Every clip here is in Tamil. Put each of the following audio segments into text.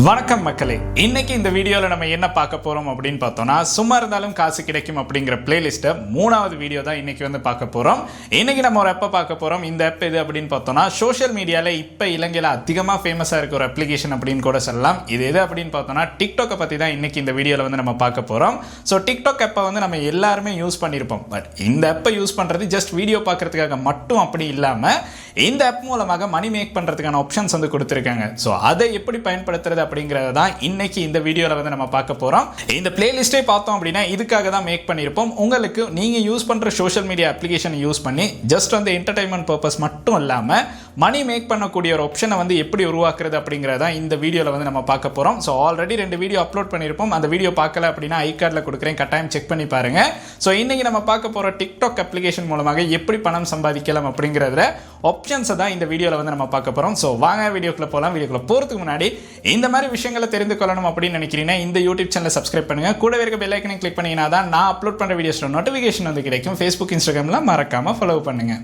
வணக்கம் மக்களே, இன்னைக்கு இந்த வீடியோவில் நம்ம என்ன பார்க்க போறோம் அப்படின்னு பார்த்தோம்னா, சும்மா இருந்தாலும் காசு கிடைக்கும் அப்படிங்கிற பிளேலிஸ்ட்டை மூணாவது வீடியோ தான் இன்னைக்கு வந்து பார்க்க போறோம். இன்னைக்கு நம்ம ஒரு ஆப்பை பார்க்க போறோம். இந்த ஆப் எது அப்படின்னு பார்த்தோம்னா, சோஷியல் மீடியாவில் இப்போ இலங்கையில் அதிகமாக ஃபேமஸாக இருக்க ஒரு அப்ளிகேஷன் அப்படின்னு கூட சொல்லலாம். இது எது அப்படின்னு பார்த்தோம்னா, டிக்டாக்கை பற்றி தான் இன்னைக்கு இந்த வீடியோவில் வந்து நம்ம பார்க்க போறோம். ஸோ டிக்டாக் ஆப்பை வந்து நம்ம எல்லாருமே யூஸ் பண்ணியிருப்போம். பட் இந்த ஆப்பை யூஸ் பண்ணுறது ஜஸ்ட் வீடியோ பார்க்கறதுக்காக மட்டும் அப்படி இல்லாமல், இந்த ஆப் மூலமாக மணி மேக் பண்ணுறதுக்கான ஆப்ஷன்ஸ் வந்து கொடுத்துருக்காங்க. ஸோ அதை எப்படி பயன்படுத்துறது அப்படிங்கிறத தான் இன்னைக்கு இந்த வீடியோவில் வந்து நம்ம பார்க்க போகிறோம். இந்த பிளேலிஸ்ட்டே பார்த்தோம் அப்படின்னா இதுக்காக தான் மேக் பண்ணியிருப்போம். உங்களுக்கு நீங்கள் யூஸ் பண்ணுற சோஷியல் மீடியா அப்ளிகேஷனை யூஸ் பண்ணி ஜஸ்ட் வந்து என்டர்டைன்மெண்ட் பர்பஸ் மட்டும் இல்லாமல் மணி மேக் பண்ணக்கூடிய ஒரு ஆப்ஷனை வந்து எப்படி உருவாக்குறது அப்படிங்கிறத இந்த வீடியோவில் வந்து நம்ம பார்க்க போகிறோம். ஸோ ஆல்ரெடி 2 வீடியோ அப்லோட் பண்ணியிருப்போம். அந்த வீடியோ பார்க்கல அப்படின்னா ஐ கார்டில் கொடுக்குறேன், கட்டாயம் செக் பண்ணி பாருங்க. ஸோ இன்னைக்கு நம்ம பார்க்க போகிற டிக்டாக் அப்ளிகேஷன் மூலமாக எப்படி பணம் சம்பாதிக்கலாம் அப்படிங்கிறதுல ஆப்ஷன்ஸை தான் இந்த வீடியோவில் வந்து நம்ம பார்க்க போகிறோம். ஸோ வாங்க வீடியோக்குள்ள போகலாம். வீடியோக்குள்ள போகிறதுக்கு முன்னாடி இந்த மாதிரி விஷயங்களை தெரிந்து கொள்ளணும் அப்படின்னு நினைக்கிறீங்கன்னா இந்த யூடியூப் சேனலை சப்ஸ்கிரைப் பண்ணுங்க. கூடவே இருக்க பெல் ஐக்கனை கிளிக் பண்ணீங்கன்னா தான் நான் அப்லோட் பண்ணுற வீடியோஸோட நோட்டிஃபிகேஷன் வந்து கிடைக்கும். ஃபேஸ்புக், இன்ஸ்டாகிராமில் மறக்காமல் ஃபாலோ பண்ணுங்க.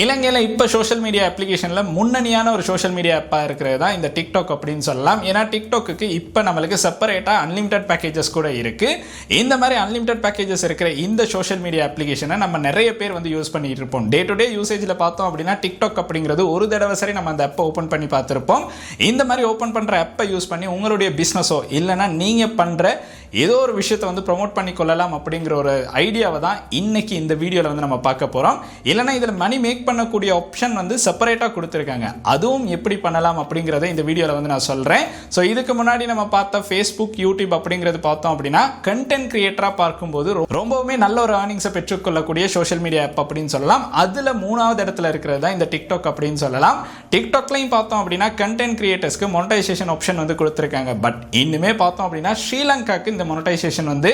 இலங்கையில் இப்போ சோஷியல் மீடியா அப்ளிகேஷனில் முன்னணியான ஒரு சோஷியல் மீடியா ஆப்பாக இருக்கிறது தான் இந்த டிக்டாக் அப்படின்னு சொல்லலாம். ஏன்னா டிக்டாக்கு இப்போ நம்மளுக்கு செப்பரேட்டாக அன்லிமிட்டட் பேக்கேஜஸ் கூட இருக்குது. இந்த மாதிரி அன்லிமிட்டட் பேக்கேஜஸ் இருக்கிற இந்த சோஷியல் மீடியா அப்ளிகேஷனை நம்ம நிறைய பேர் வந்து யூஸ் பண்ணிட்டு இருப்போம். டே டு டே யூசேஜில் பார்த்தோம் அப்படின்னா டிக்டாக் அப்படிங்கிறது ஒரு தடவை சரி நம்ம அந்த ஆப்பை ஓப்பன் பண்ணி பார்த்துருப்போம். இந்த மாதிரி ஓப்பன் பண்ணுற ஆப்பை யூஸ் பண்ணி உங்களுடைய பிஸ்னஸோ இல்லைனா நீங்கள் பண்ணுற ஏதோ ஒரு விஷயத்தை வந்து ப்ரொமோட் பண்ணி கொள்ளலாம் அப்படிங்கிற ஒரு ஐடியாவை தான் இன்னைக்கு இந்த வீடியோவில் வந்து நம்ம பார்க்க போகிறோம். இல்லைனா இதில் மணி மேக் பண்ணக்கூடிய ஆப்ஷன் வந்து செப்பரேட்டாக கொடுத்துருக்காங்க. அதுவும் எப்படி பண்ணலாம் அப்படிங்கிறத இந்த வீடியோவில் வந்து நான் சொல்கிறேன். ஸோ இதுக்கு முன்னாடி நம்ம பார்த்த ஃபேஸ்புக், யூடியூப் அப்படிங்கிறது பார்த்தோம் அப்படின்னா கண்டென்ட் கிரியேட்டராக பார்க்கும்போது ரொம்பவுமே நல்ல ஒரு ஏர்னிங்ஸை பெற்றுக்கொள்ளக்கூடிய சோஷியல் மீடியா ஆப் அப்படின்னு சொல்லலாம். அதில் 3வது இடத்துல இருக்கிறது தான் இந்த டிக்டாக் அப்படின்னு சொல்லலாம். டிக்டாக்லையும் பார்த்தோம் அப்படின்னா கண்டென்ட் கிரியேட்டர்ஸ்க்கு மோனடைசேஷன் ஆப்ஷன் வந்து கொடுத்துருக்காங்க. பட் இன்னுமே பார்த்தோம் அப்படின்னா ஸ்ரீலங்காக்கு இந்த மோனடைசேஷன் வந்து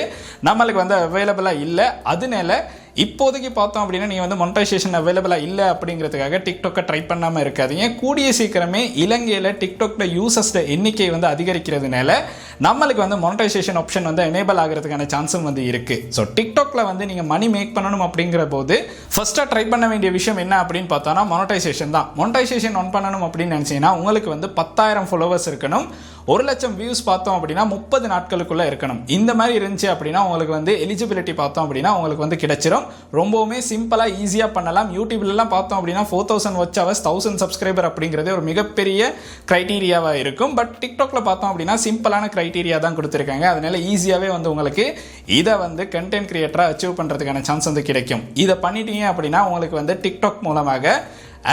நம்மளுக்கு வந்து அவைலபிளாக இல்லை. அதனால இப்போதைக்கு பார்த்தோம் அப்படின்னா நீங்கள் வந்து மோனடைசேஷன் அவைலபிளாக இல்லை அப்படிங்கிறதுக்காக டிக்டாக்கை ட்ரை பண்ணாமல் இருக்காதீங்க. கூடிய சீக்கிரமே இலங்கையில் டிக்டாக்ல யூசர்ஸ்ட எண்ணிக்கை வந்து அதிகரிக்கிறதுனால நம்மளுக்கு வந்து மோனடைசேஷன் ஆப்ஷன் வந்து எனேபிள் ஆகிறதுக்கான சான்ஸும் வந்து இருக்குது. ஸோ டிக்டாக்ல வந்து நீங்கள் மணி மேக் பண்ணணும் அப்படிங்கிற போது ஃபர்ஸ்ட்டாக ட்ரை பண்ண வேண்டிய விஷயம் என்ன அப்படின்னு பார்த்தோன்னா மோனடைசேஷன் தான். மோனடைசேஷன் ஆன் பண்ணணும் அப்படின்னு நினச்சிங்கன்னா உங்களுக்கு வந்து 10,000 ஃபாலோவர்ஸ் இருக்கணும், 1,00,000 வியூஸ் பார்த்தோம் அப்படின்னா 30 நாட்களுக்குள்ளே இருக்கணும். இந்த மாதிரி இருந்துச்சு அப்படின்னா உங்களுக்கு வந்து எலிஜிபிலிட்டி பார்த்தோம் அப்படின்னா உங்களுக்கு வந்து கிடைச்சிரும். ரொம்பவுமே சிம்பிளாக ஈஸியாக பண்ணலாம். யூடியூப்லலாம் பார்த்தோம் அப்படின்னா 4,000 வாட்ச் ஹவர்ஸ் 1,000 சப்ஸ்கிரைபர் அப்படிங்கிறதே ஒரு மிகப்பெரிய க்ரைட்டீரியாவாக இருக்கும். பட் டிக்டாக்ல பார்த்தோம் அப்படின்னா சிம்பிளான க்ரைட்டீரியா தான் கொடுத்துருக்காங்க. அதனால ஈஸியாகவே வந்து உங்களுக்கு இதை வந்து கண்டென்ட் கிரியேட்டராக அச்சீவ் பண்ணுறதுக்கான சான்ஸ் வந்து கிடைக்கும். இதை பண்ணிட்டீங்க அப்படின்னா உங்களுக்கு வந்து டிக்டாக் மூலமாக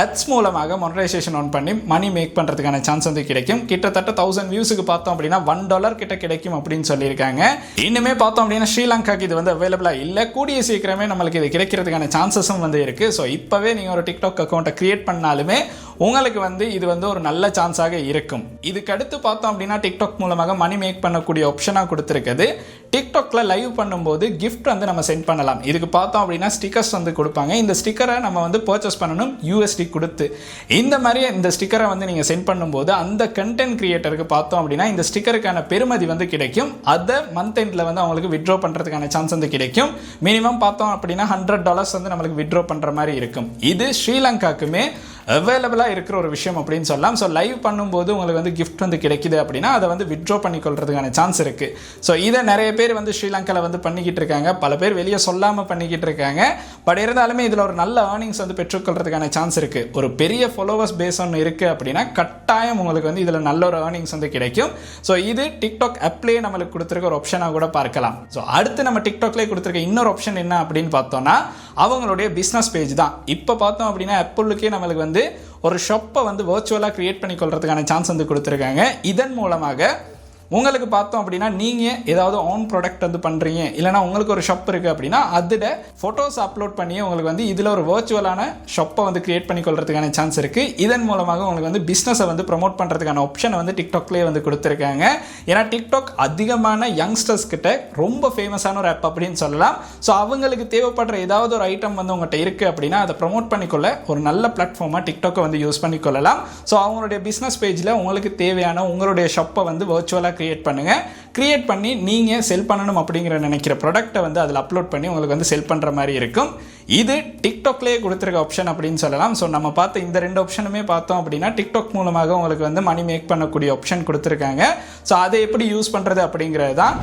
ஆட்ஸ் மூலமாக மோனடைசேஷன் ஆன் பண்ணி மணி மேக் பண்ணுறதுக்கான சான்ஸ் வந்து கிடைக்கும். கிட்டத்தட்ட 1000 வியூஸுக்கு பார்த்தோம் அப்படின்னா $1 கிட்ட கிடைக்கும் அப்படின்னு சொல்லியிருக்காங்க. இன்னுமே பார்த்தோம் அப்படின்னா ஸ்ரீலங்காக்கு இது வந்து அவைலபிளாக இல்லை. கூடிய சீக்கிரமே நம்மளுக்கு இது கிடைக்கிறதுக்கான சான்சஸும் வந்து இருக்குது. ஸோ இப்போவே நீங்கள் ஒரு டிக்டாக் அக்கௌண்ட்டை கிரியேட் பண்ணாலுமே உங்களுக்கு வந்து இது வந்து ஒரு நல்ல சான்ஸாக இருக்கும். இதுக்கு அடுத்து பார்த்தோம் அப்படின்னா டிக்டாக் மூலமாக மணி மேக் பண்ணக்கூடிய ஆப்ஷனாக கொடுத்துருக்குது. டிக்டாக்ல லைவ் பண்ணும்போது கிஃப்ட் வந்து நம்ம சென்ட் பண்ணலாம். இதுக்கு பார்த்தோம் அப்படின்னா ஸ்டிக்கர்ஸ் வந்து கொடுப்பாங்க. இந்த ஸ்டிக்கரை நம்ம வந்து பர்ச்சேஸ் பண்ணணும் USD கொடுத்து. இந்த மாதிரி இந்த ஸ்டிக்கரை வந்து நீங்கள் சென்ட் பண்ணும்போது அந்த கண்டென்ட் கிரியேட்டருக்கு பார்த்தோம் அப்படின்னா இந்த ஸ்டிக்கருக்கான பெருமதி வந்து கிடைக்கும். அதை மந்த் எண்டில் வந்து அவங்களுக்கு வித்ட்ரா பண்ணுறதுக்கான சான்ஸ் வந்து கிடைக்கும். மினிமம் பார்த்தோம் அப்படின்னா $100 வந்து நம்மளுக்கு வித்ட்ரா பண்ணுற மாதிரி இருக்கும். இது ஸ்ரீலங்காக்குமே அவைலபிளாக இருக்கிற ஒரு விஷயம் அப்படின்னு சொல்லலாம். ஸோ லைவ் பண்ணும்போது உங்களுக்கு வந்து கிஃப்ட் வந்து கிடைக்குது அப்படின்னா அதை வந்து வித்ட்ரா பண்ணிக்கொள்றதுக்கான சான்ஸ் இருக்குது. ஸோ இதை நிறைய பேர் வந்து ஸ்ரீலங்காவில் வந்து பண்ணிக்கிட்டு இருக்காங்க. பல பேர் வெளியே சொல்லாமல் பண்ணிக்கிட்டு இருக்காங்க. பட் இருந்தாலுமே இதில் ஒரு நல்ல ஏர்னிங்ஸ் வந்து பெற்றுக்கொள்றதுக்கான சான்ஸ் இருக்குது. ஒரு பெரிய ஃபாலோவர்ஸ் பேஸ் ஒன்று இருக்குது அப்படின்னா கட்டாயம் உங்களுக்கு வந்து இதில் நல்ல ஒரு ஏர்னிங்ஸ் வந்து கிடைக்கும். ஸோ இது டிக்டாக் ஆப்லேயே நம்மளுக்கு கொடுத்துருக்க ஒரு ஆப்ஷனாக கூட பார்க்கலாம். ஸோ அடுத்து நம்ம டிக்டாக்லேயே கொடுத்துருக்க இன்னொரு ஆப்ஷன் என்ன அப்படின்னு பார்த்தோம்னா அவங்களுடைய பிஸ்னஸ் பேஜ் தான். இப்போ பார்த்தோம் அப்படின்னா ஆப்பிளுக்கே நம்மளுக்கு வந்து ஒரு ஷாப்பை வந்து வர்ச்சுவலாக கிரியேட் பண்ணி கொள்றதுக்கான சான்ஸ் வந்து கொடுத்துருக்காங்க. இதன் மூலமாக உங்களுக்கு பார்த்தோம் அப்படின்னா நீங்கள் ஏதாவது ஆன் ப்ராடக்ட் வந்து பண்ணுறீங்க, இல்லைனா உங்களுக்கு ஒரு ஷாப் இருக்குது அப்படின்னா அதில் ஃபோட்டோஸ் அப்லோட் பண்ணி உங்களுக்கு வந்து இதில் ஒரு வர்ச்சுவலான ஷாப்பை வந்து கிரியேட் பண்ணி கொள்றதுக்கான சான்ஸ் இருக்குது. இதன் மூலமாக உங்களுக்கு வந்து பிஸ்னஸை வந்து ப்ரமோட் பண்ணுறதுக்கான ஆப்ஷனை வந்து டிக்டாக்லேயே வந்து கொடுத்துருக்காங்க. ஏன்னா டிக்டாக் அதிகமான யங்ஸ்டர்ஸ் கிட்ட ரொம்ப ஃபேமஸான ஒரு ஆப் அப்படின்னு சொல்லலாம். ஸோ அவங்களுக்கு தேவைப்படுற ஏதாவது ஒரு ஐட்டம் வந்து உங்கள்கிட்ட இருக்குது அப்படின்னா அதை ப்ரமோட் பண்ணிக்கொள்ள ஒரு நல்ல பிளாட்ஃபார்மாக டிக்டாக்கை வந்து யூஸ் பண்ணிக்கொள்ளலாம். ஸோ அவங்களுடைய பிஸ்னஸ் பேஜில் உங்களுக்கு தேவையான உங்களுடைய ஷாப்பை வந்து வர்ச்சுவலாக கிரியேட் பண்ணுங்க. கிரியேட் பண்ணி நீங்கள் செல் பண்ணணும் அப்படிங்கிற நினைக்கிற ப்ராடக்ட்டை வந்து அதில் அப்லோட் பண்ணி உங்களுக்கு வந்து செல் பண்ணுற மாதிரி இருக்கும். இது டிக்டாக்லேயே கொடுத்துருக்க ஆப்ஷன் அப்படின்னு சொல்லலாம். ஸோ நம்ம பார்த்த இந்த 2 ஆப்ஷனுமே பார்த்தோம் அப்படின்னா டிக்டாக் மூலமாக உங்களுக்கு வந்து மணி மேக் பண்ணக்கூடிய ஆப்ஷன் கொடுத்துருக்காங்க. ஸோ அதை எப்படி யூஸ் பண்ணுறது அப்படிங்கிறது தான்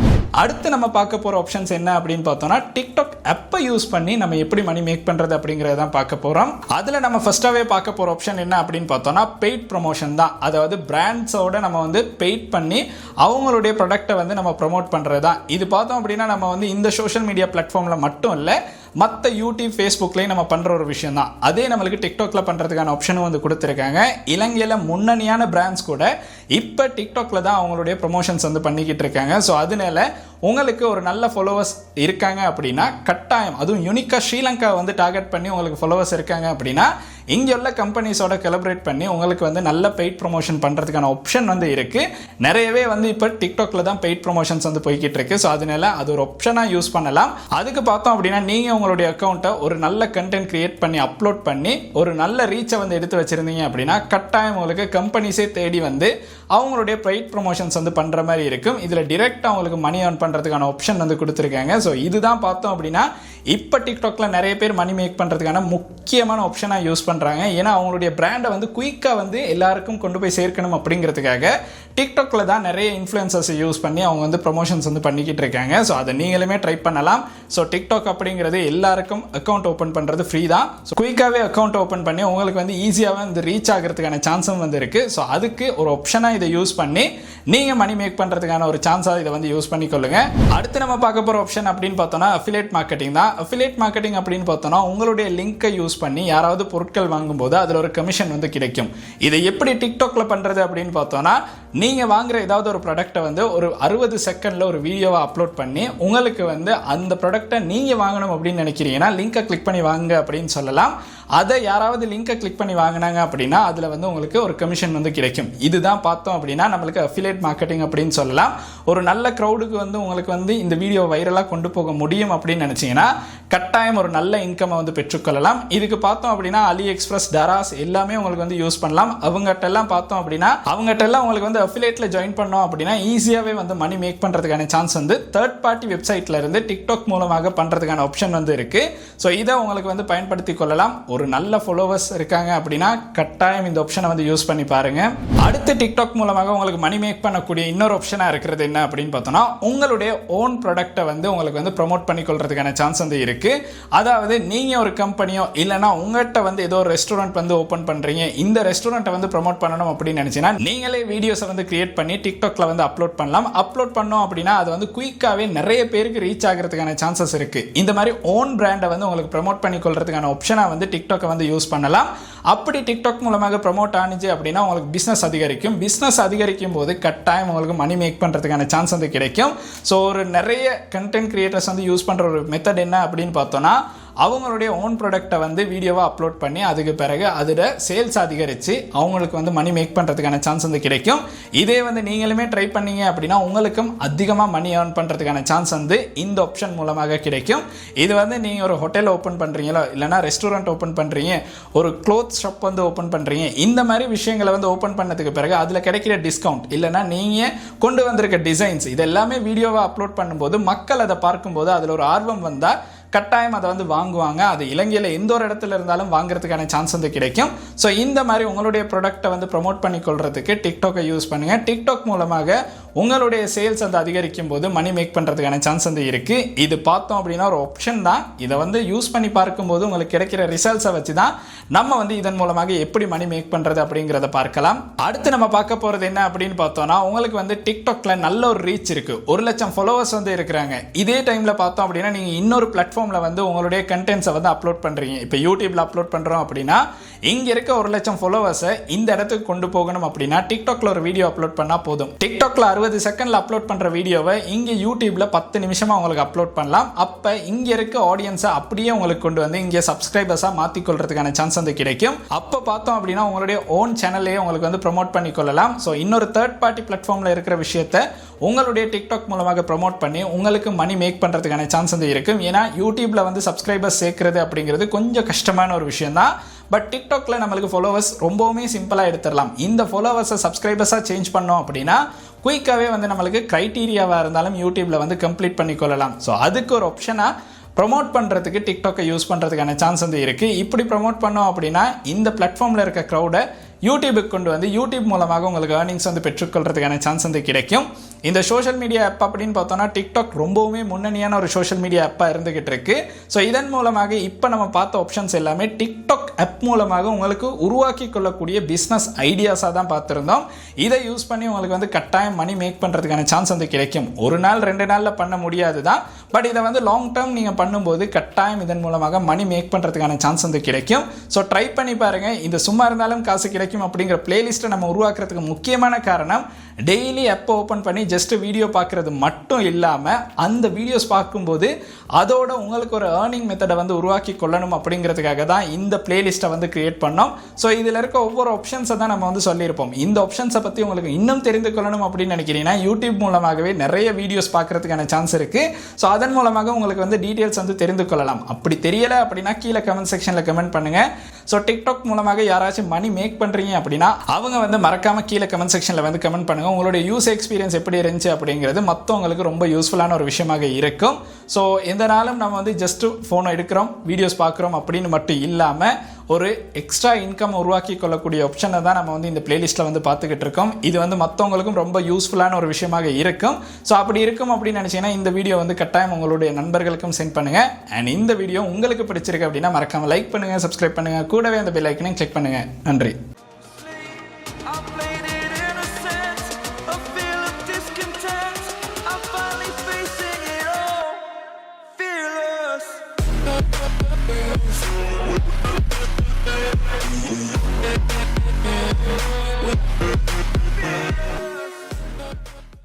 அடுத்து நம்ம பார்க்க போகிற ஆப்ஷன்ஸ் என்ன அப்படின்னு பார்த்தோம்னா டிக்டாக் ஆப்பை யூஸ் பண்ணி நம்ம எப்படி மணி மேக் பண்ணுறது அப்படிங்கிறத தான் பார்க்க போகிறோம். அதில் நம்ம ஃபர்ஸ்ட்டாகவே பார்க்க போகிற ஆப்ஷன் என்ன அப்படின்னு பார்த்தோம்னா பெய்ட் ப்ரொமோஷன் தான். அதாவது பிராண்ட்ஸோட நம்ம வந்து பெய்ட் பண்ணி அவங்களுடைய ப்ராடக்ட்டை வந்து நம்ம ப்ரொமோட் பண்ணுறது தான். இது பார்த்தோம் அப்படின்னா நம்ம வந்து இந்த சோஷியல் மீடியா பிளாட்ஃபார்மில் மட்டும் இல்லை, மற்ற யூடியூப் ஃபேஸ்புக்லேயும் நம்ம பண்ணுற ஒரு விஷயம் தான். அதே நம்மளுக்கு டிக்டாக்ல பண்ணுறதுக்கான ஆப்ஷனும் வந்து கொடுத்துருக்காங்க. இலங்கையில் முன்னணியான பிராண்ட்ஸ் கூட இப்போ டிக்டாக்ல தான் அவங்களுடைய ப்ரொமோஷன்ஸ் வந்து பண்ணிக்கிட்டு இருக்காங்க. ஸோ அதனால உங்களுக்கு ஒரு நல்ல ஃபாலோவர்ஸ் இருக்காங்க அப்படின்னா கட்டாயம், அதுவும் யூனிக்காக ஸ்ரீலங்கா வந்து டார்கெட் பண்ணி உங்களுக்கு ஃபாலோவர்ஸ் இருக்காங்க அப்படின்னா இங்கே உள்ள கம்பெனிஸோட கொலபரேட் பண்ணி உங்களுக்கு வந்து நல்ல பெய்ட் ப்ரொமோஷன் பண்ணுறதுக்கான ஆப்ஷன் வந்து இருக்குது. நிறையவே வந்து இப்போ டிக்டாக்ல தான் பெய்ட் ப்ரொமோஷன்ஸ் வந்து போய்கிட்டு இருக்கு. ஸோ அதனால அது ஒரு ஆப்ஷனாக யூஸ் பண்ணலாம். அதுக்கு பார்த்தோம் அப்படின்னா நீங்கள் உங்களுடைய அக்கௌண்ட்டை ஒரு நல்ல கண்டென்ட் கிரியேட் பண்ணி அப்லோட் பண்ணி ஒரு நல்ல ரீச்சை வந்து எடுத்து வச்சுருந்தீங்க அப்படின்னா கட்டாயம் உங்களுக்கு கம்பெனிஸே தேடி வந்து அவங்களுடைய பெய்ட் ப்ரொமோஷன்ஸ் வந்து பண்ணுற மாதிரி இருக்கும். இதில் டிரெக்டாக அவங்களுக்கு மணி ஏர்ன் பண்ணுறதுக்கான ஆப்ஷன் வந்து கொடுத்துருக்காங்க. ஸோ இதுதான் பார்த்தோம் அப்படின்னா இப்போ டிக்டாக்ல நிறைய பேர் மணி மேக் பண்ணுறதுக்கான முக்கியமான ஆப்ஷனாக யூஸ் பண்ணுறாங்க. ஏன்னா அவங்களுடைய பிராண்டை வந்து குயிக்காக வந்து எல்லாருக்கும் கொண்டு போய் சேர்க்கணும் அப்படிங்கிறதுக்காக டிக்டாக்ல தான் நிறைய இன்ஃப்ளூயன்சர்ஸ் யூஸ் பண்ணி அவங்க வந்து ப்ரொமோஷன்ஸ் வந்து பண்ணிக்கிட்டு இருக்காங்க. ஸோ அதை நீங்களுமே ட்ரை பண்ணலாம். ஸோ டிக்டாக் அப்படிங்கிறது எல்லாருக்கும் அக்கௌண்ட் ஓப்பன் பண்ணுறது ஃப்ரீ தான். ஸோ குயிக்காகவே அக்கௌண்ட் ஓப்பன் பண்ணி உங்களுக்கு வந்து ஈஸியாகவே வந்து ரீச் ஆகிறதுக்கான சான்ஸும் வந்து இருக்குது. ஸோ அதுக்கு ஒரு ஆப்ஷனாக இதை யூஸ் பண்ணி நீங்கள் மணி மேக் பண்ணுறதுக்கான ஒரு சான்ஸாக இதை வந்து யூஸ் பண்ணிக்கொள்ளுங்க. அடுத்து நம்ம பார்க்க போகிற ஆப்ஷன் அப்படின்னு பார்த்தோன்னா அஃபிலியேட் மார்க்கெட்டிங் தான். அஃபிலியேட் மார்க்கெட்டிங் அப்படின்னு பார்த்தோன்னா உங்களுடைய லிங்கை யூஸ் பண்ணி யாராவது பொருட்கள் வாங்கும்போது அதில் ஒரு கமிஷன் வந்து கிடைக்கும். இதை எப்படி டிக்டாக்ல பண்ணுறது அப்படின்னு பார்த்தோன்னா நீங்கள் வாங்குற ஏதாவது ஒரு ப்ராடக்ட்டை வந்து ஒரு 60 செகண்டில் ஒரு வீடியோவை அப்லோட் பண்ணி உங்களுக்கு வந்து அந்த ப்ராடக்ட்டை நீங்கள் வாங்கணும் அப்படின்னு நினைக்கிறீங்கன்னா லிங்கை கிளிக் பண்ணி வாங்க அப்படின்னு சொல்லலாம். அதை யாராவது லிங்கை கிளிக் பண்ணி வாங்கினாங்க அப்படின்னா அதில் வந்து உங்களுக்கு ஒரு கமிஷன் வந்து கிடைக்கும். இதுதான் பார்த்தோம் அப்படின்னா நம்மளுக்கு அஃபிலியேட் மார்க்கெட்டிங் அப்படின்னு சொல்லலாம். ஒரு நல்ல க்ரௌடுக்கு வந்து உங்களுக்கு வந்து இந்த வீடியோ வைரலாக கொண்டு போக முடியும் அப்படின்னு நினச்சிங்கன்னா கட்டாயம் ஒரு நல்ல இன்கம்மை வந்து பெற்றுக்கொள்ளலாம். இதுக்கு பார்த்தோம் அப்படின்னா அலி எக்ஸ்பிரஸ், டராஸ் எல்லாமே உங்களுக்கு வந்து யூஸ் பண்ணலாம். அவங்ககிட்டலாம் பார்த்தோம் அப்படின்னா அவங்ககிட்டலாம் உங்களுக்கு வந்து அஃபிலியேட்டில் ஜாயின் பண்ணோம் அப்படின்னா ஈஸியாகவே வந்து மணி மேக் பண்ணுறதுக்கான சான்ஸ் வந்து தேர்ட் பார்ட்டி வெப்சைட்டில் இருந்து டிக்டாக் மூலமாக பண்ணுறதுக்கான ஆப்ஷன் வந்து இருக்குது. ஸோ இதை உங்களுக்கு வந்து பயன்படுத்தி கொள்ளலாம். ஒரு நல்ல ஃபாலோவர்ஸ் இருக்காங்க அப்படின்னா கட்டாயம் இந்த ஆப்ஷனை வந்து யூஸ் பண்ணி பாருங்க. அடுத்து டிக்டாக் மூலமாக உங்களுக்கு மணி மேக் பண்ணக்கூடிய இன்னொரு ஆப்ஷனாக இருக்கிறது என்ன அப்படின்னு பார்த்தோம்னா உங்களுடைய ஓன் ப்ராடக்ட்டை வந்து உங்களுக்கு வந்து ப்ரொமோட் பண்ணிக்கொள்றதுக்கான சான்ஸ் வந்து இருக்குது. அதாவது நீங்கள் ஒரு கம்பெனியோ இல்லைனா உங்கள்கிட்ட வந்து ஏதோ ஒரு ரெஸ்டாரண்ட் வந்து ஓப்பன் பண்ணுறீங்க, இந்த ரெஸ்டாரண்ட்டை வந்து ப்ரொமோட் பண்ணணும் அப்படின்னு நினச்சிங்கன்னா நீங்களே வீடியோஸை வந்து கிரியேட் பண்ணி டிக்டாக்ல வந்து அப்லோட் பண்ணலாம். அப்லோட் பண்ணோம் அப்படின்னா அது வந்து குயிக்காகவே நிறைய பேருக்கு ரீச் ஆகிறதுக்கான சான்சஸ் இருக்குது. இந்த மாதிரி ஓன் பிராண்டை வந்து உங்களுக்கு ப்ரொமோட் பண்ணிக்கொள்றதுக்கான ஆப்ஷனாக வந்து டிக்டாக்கை வந்து யூஸ் பண்ணலாம். அப்படி டிக்டாக் மூலமாக ப்ரொமோட் ஆனிச்சு அப்படின்னா உங்களுக்கு பிஸ்னஸ் அதிகரிக்கும். பிஸ்னஸ் அதிகரிக்கும் போது கட்டாயம் உங்களுக்கு மணி மேக் பண்ணுறதுக்கான சான்ஸ் வந்து கிடைக்கும். ஸோ ஒரு நிறைய கண்டென்ட் கிரியேட்டர்ஸ் வந்து யூஸ் பண்ணுற ஒரு மெத்தட் என்ன அப்படின்னு பார்த்தோன்னா அவங்களுடைய ஓன் ப்ராடக்ட்டை வந்து வீடியோவை அப்லோட் பண்ணி அதுக்கு பிறகு அதில் சேல்ஸ் அதிகரித்து அவங்களுக்கு வந்து மணி மேக் பண்ணுறதுக்கான சான்ஸ் வந்து கிடைக்கும். இதே வந்து நீங்களுமே ட்ரை பண்ணீங்க அப்படின்னா உங்களுக்கும் அதிகமாக மணி ஏர்ன் பண்ணுறதுக்கான சான்ஸ் வந்து இந்த ஆப்ஷன் மூலமாக கிடைக்கும். இது வந்து நீங்கள் ஒரு ஹோட்டல் ஓப்பன் பண்ணுறீங்களோ இல்லைனா ரெஸ்டாரண்ட் ஓப்பன் பண்ணுறீங்க, ஒரு க்ளோத் ஷாப் வந்து ஓப்பன் பண்ணுறீங்க, இந்த மாதிரி விஷயங்களை வந்து ஓப்பன் பண்ணதுக்கு பிறகு அதில் கிடைக்கிற டிஸ்கவுண்ட் இல்லைனா நீங்கள் கொண்டு வந்திருக்க டிசைன்ஸ் இது எல்லாமே வீடியோவை அப்லோட் பண்ணும்போது மக்கள் அதை பார்க்கும்போது அதில் ஒரு ஆர்வம் வந்தால் கட்டாயம் அதை வந்து வாங்குவாங்க. அது இலங்கையில் எந்த ஒரு இடத்துல இருந்தாலும் வாங்குறதுக்கான சான்ஸ் வந்து கிடைக்கும். ஸோ இந்த மாதிரி உங்களுடைய ப்ராடக்ட்டை வந்து ப்ரொமோட் பண்ணிக்கொள்றதுக்கு டிக்டாக்கை யூஸ் பண்ணுங்கள். டிக்டாக் மூலமாக உங்களுடைய சேல்ஸ் வந்து அதிகரிக்கும் போது மணி மேக் பண்ணுறதுக்கான சான்ஸ் வந்து இருக்குது. இது பார்த்தோம் அப்படின்னா ஒரு ஆப்ஷன் தான். இதை வந்து யூஸ் பண்ணி பார்க்கும்போது உங்களுக்கு கிடைக்கிற ரிசல்ட்ஸை வச்சு தான் நம்ம வந்து இதன் மூலமாக எப்படி மணி மேக் பண்ணுறது அப்படிங்கிறத பார்க்கலாம். அடுத்து நம்ம பார்க்க போகிறது என்ன அப்படின்னு பார்த்தோம்னா உங்களுக்கு வந்து டிக்டாக்ல நல்ல ஒரு ரீச் இருக்குது. 1 லட்சம் ஃபாலோவர்ஸ் வந்து இருக்கிறாங்க. இதே டைமில் பார்த்தோம் அப்படின்னா நீங்கள் இன்னொரு பிளாட்ஃபார்மில் வந்து உங்களுடைய கண்டென்ட்ஸை வந்து அப்லோட் பண்ணுறீங்க. இப்போ யூடியூப்ல அப்லோட் பண்ணுறோம் அப்படின்னா இங்கே இருக்க 1 லட்சம் ஃபாலோவர்ஸை இந்த இடத்துக்கு கொண்டு போகணும் அப்படின்னா டிக்டாக்ல ஒரு வீடியோ அப்லோட் பண்ணால் போதும். டிக்டாக்ல 60 செகண்ட்ல அப்லோட் பண்ணுற வீடியோவை இங்கே யூடியூப்ல 10 நிமிஷமாக உங்களுக்கு அப்லோட் பண்ணலாம். அப்போ இங்கே இருக்க ஆடியன்ஸை அப்படியே உங்களுக்கு கொண்டு வந்து இங்கே சப்ஸ்கிரைபர்ஸாக மாற்றிக்கொள்றதுக்கான சான்ஸ் வந்து கிடைக்கும். அப்போ பார்த்தோம் அப்படின்னா உங்களுடைய ஓன் சேனல்லையே உங்களுக்கு வந்து ப்ரொமோட் பண்ணிக்கொள்ளலாம். ஸோ இன்னொரு தேர்ட் பார்ட்டி பிளாட்ஃபார்மில் இருக்கிற விஷயத்தை உங்களுடைய டிக்டாக் மூலமாக ப்ரொமோட் பண்ணி உங்களுக்கு மணி மேக் பண்ணுறதுக்கான சான்ஸ் வந்து இருக்கும். ஏன்னா யூடியூப்ல வந்து சப்ஸ்கிரைபர்ஸ் சேர்க்கிறது அப்படிங்கிறது கொஞ்சம் கஷ்டமான ஒரு விஷயம் தான். பட் டிக்டாக்ல நம்மளுக்கு ஃபாலோவர்ஸ் ரொம்பவுமே சிம்பிளாக எடுத்துடலாம். இந்த ஃபாலோவர்ஸை சப்ஸ்கிரைபர்ஸாக சேஞ்ச் பண்ணோம் அப்படின்னா குயிக்காகவே வந்து நம்மளுக்கு க்ரைட்டீரியாவாக இருந்தாலும் யூடியூப்ல வந்து கம்ப்ளீட் பண்ணிக்கொள்ளலாம். ஸோ அதுக்கு ஒரு ஆப்ஷனாக ப்ரொமோட் பண்ணுறதுக்கு டிக்டாக்கை யூஸ் பண்ணுறதுக்கான சான்ஸ் வந்து இருக்குது. இப்படி ப்ரொமோட் பண்ணோம் அப்படின்னா இந்த பிளாட்ஃபார்மில் இருக்க க்ரௌடை யூடியூபுக்கு கொண்டு வந்து யூடியூப் மூலமாக உங்களுக்கு ஏர்னிங்ஸ் வந்து பெற்றுக்கொள்றதுக்கான சான்ஸ் வந்து கிடைக்கும். இந்த சோஷியல் மீடியா ஆப் அப்படின்னு பார்த்தோம்னா டிக்டாக் ரொம்பவுமே முன்னணியான ஒரு சோஷியல் மீடியா ஆப்பாக இருந்துகிட்டு இருக்கு. ஸோ இதன் மூலமாக இப்போ நம்ம பார்த்த ஆப்ஷன்ஸ் எல்லாமே டிக்டாக் ஆப் மூலமாக உங்களுக்கு உருவாக்கி கொள்ளக்கூடிய பிஸ்னஸ் ஐடியாஸாக தான் பார்த்துருந்தோம். இதை யூஸ் பண்ணி உங்களுக்கு வந்து கட்டாயம் மணி மேக் பண்ணுறதுக்கான சான்ஸ் வந்து கிடைக்கும். ஒரு நாள் 2 நாளில் பண்ண முடியாது தான், பட் இதை வந்து லாங் டேர்ம் நீங்கள் பண்ணும்போது கட்டாயம் இதன் மூலமாக மணி மேக் பண்ணுறதுக்கான சான்ஸ் வந்து கிடைக்கும். ஸோ ட்ரை பண்ணி பாருங்கள். இந்த சும்மா இருந்தாலும் காசு கிடைக்கும் அப்படிங்கிற பிளேலிஸ்ட்டை நம்ம உருவாக்குறதுக்கு முக்கியமான காரணம் டெய்லி ஆப்பை ஓப்பன் பண்ணி ஜஸ்ட் வீடியோ பார்க்குறது மட்டும் இல்லாமல் அந்த வீடியோஸ் பார்க்கும்போது அதோட உங்களுக்கு ஒரு ஏர்னிங் மெத்தடை வந்து உருவாக்கி கொள்ளணும் அப்படிங்கிறதுக்காக தான் இந்த பிளேலிஸ்ட்டை வந்து கிரியேட் பண்ணோம். ஸோ இதில் இருக்க ஒவ்வொரு ஆப்ஷன்ஸை தான் நம்ம வந்து சொல்லியிருப்போம். இந்த ஆப்ஷன்ஸை பற்றி உங்களுக்கு இன்னும் தெரிந்து கொள்ளணும் அப்படின்னு நினைக்கிறீங்கன்னா யூடியூப் மூலமாகவே நிறைய வீடியோஸ் பார்க்குறதுக்கான சான்ஸ் இருக்குது. ஸோ அதன் மூலமாக உங்களுக்கு வந்து டீட்டெயில்ஸ் வந்து தெரிந்து கொள்ளலாம். அப்படி தெரியலை அப்படின்னா கீழே கமெண்ட் செக்ஷனில் கமெண்ட் பண்ணுங்கள். ஸோ டிக்டாக் மூலமாக யாராச்சும் மணி மேக் பண்ணுறீங்க அப்படின்னா அவங்க வந்து மறக்காமல் கீழே கமெண்ட் செக்ஷனில் வந்து கமெண்ட் பண்ணுங்கள். உங்களுடைய யூஸ் எக்ஸ்பீரியன்ஸ் எப்படி இருந்துச்சு அப்படிங்கிறது மற்றவங்களுக்கு ரொம்ப யூஸ்ஃபுல்லான ஒரு விஷயமாக இருக்கும். ஸோ எந்த நாளும் நம்ம வந்து ஜஸ்ட்டு ஃபோனை எடுக்கிறோம் வீடியோஸ் பார்க்குறோம் அப்படின்னு மட்டும் இல்லாமல் ஒரு எக்ஸ்ட்ரா இன்கம் உருவாக்கி கொள்ளக்கூடிய ஆப்ஷனை தான் நம்ம வந்து இந்த பிளேலிஸ்ட்டில் வந்து பார்த்துக்கிட்டு இருக்கோம். இது வந்து மற்றவங்களுக்கும் ரொம்ப யூஸ்ஃபுல்லான ஒரு விஷயமாக இருக்கும். ஸோ அப்படி இருக்கும் அப்படின்னு நினச்சிங்கன்னா இந்த வீடியோ வந்து கட்டாயம் உங்களுடைய நண்பர்களுக்கும் சென்ட் பண்ணுங்கள். அண்ட் இந்த வீடியோ உங்களுக்கு பிடிச்சிருக்கு அப்படின்னா மறக்காமல் லைக் பண்ணுங்கள், சப்ஸ்கிரைப் பண்ணுங்கள், கூடவே அந்த பெல் ஐக்கனையும் கிளிக் பண்ணுங்கள். நன்றி.